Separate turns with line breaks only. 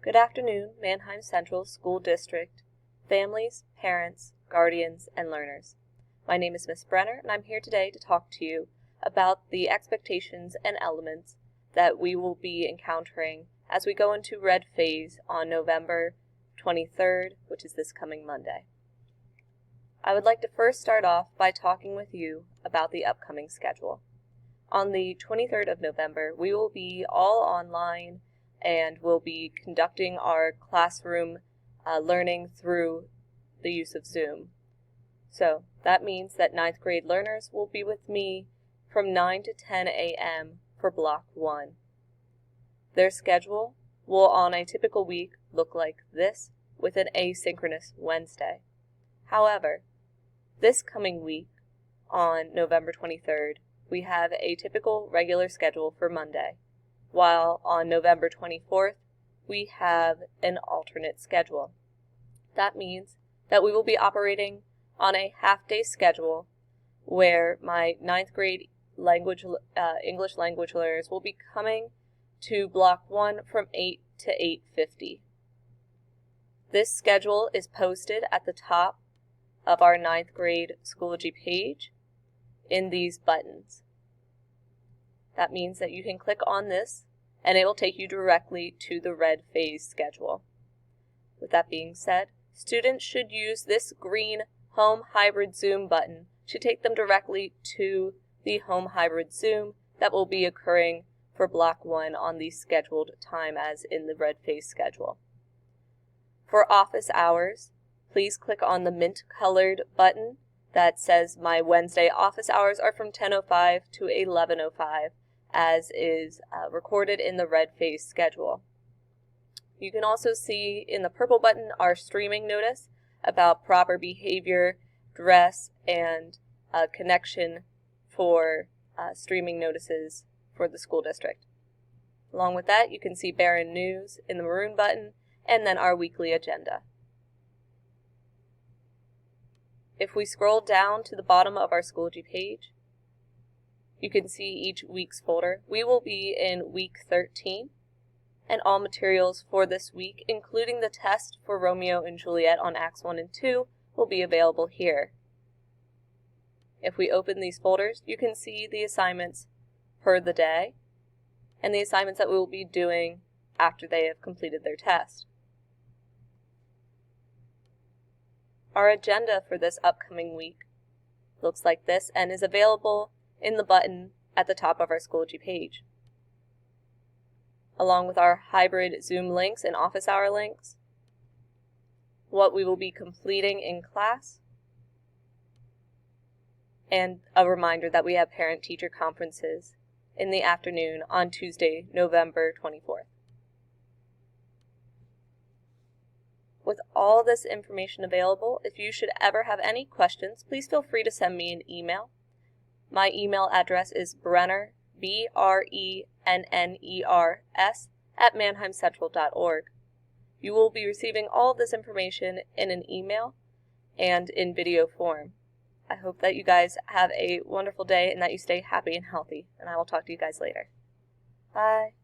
Good afternoon, Mannheim Central School District, families, parents, guardians, and learners. My name is Miss Brenner, and I'm here today to talk to you about the expectations and elements that we will be encountering as we go into red phase on November 23rd, which is this coming Monday. I would like to first start off by talking with you about the upcoming schedule. On the 23rd of November, we will be all online and we'll be conducting our classroom learning through the use of Zoom. So that means that 9th grade learners will be with me from 9 to 10 a.m. for Block 1. Their schedule will on a typical week look like this with an asynchronous Wednesday. However, this coming week on November 23rd, we have a typical regular schedule for Monday, while on November 24th, we have an alternate schedule. That means that we will be operating on a half-day schedule where my 9th grade English language learners will be coming to Block 1 from 8 to 8:50. This schedule is posted at the top of our 9th grade Schoology page in these buttons. That means that you can click on this and it will take you directly to the red phase schedule. With that being said, students should use this green Home Hybrid Zoom button to take them directly to the Home Hybrid Zoom that will be occurring for Block 1 on the scheduled time as in the red phase schedule. For office hours, please click on the mint-colored button that says my Wednesday office hours are from 10:05 to 11:05, as is recorded in the red phase schedule. You can also see in the purple button our streaming notice about proper behavior, dress, and connection for streaming notices for the school district. Along with that, you can see Barron News in the maroon button, and then our weekly agenda. If we scroll down to the bottom of our Schoology page, you can see each week's folder. We will be in week 13, and all materials for this week, including the test for Romeo and Juliet on Acts 1 and 2, will be available here. If we open these folders, you can see the assignments per the day, and the assignments that we will be doing after they have completed their test. Our agenda for this upcoming week looks like this and is available in the button at the top of our Schoology page. Along with our hybrid Zoom links and office hour links, what we will be completing in class, and a reminder that we have parent-teacher conferences in the afternoon on Tuesday, November 24th. With all this information available, if you should ever have any questions, please feel free to send me an email. My email address is Brenner, BRENNERS, @mannheimcentral.org. You will be receiving all of this information in an email and in video form. I hope that you guys have a wonderful day and that you stay happy and healthy, and I will talk to you guys later. Bye.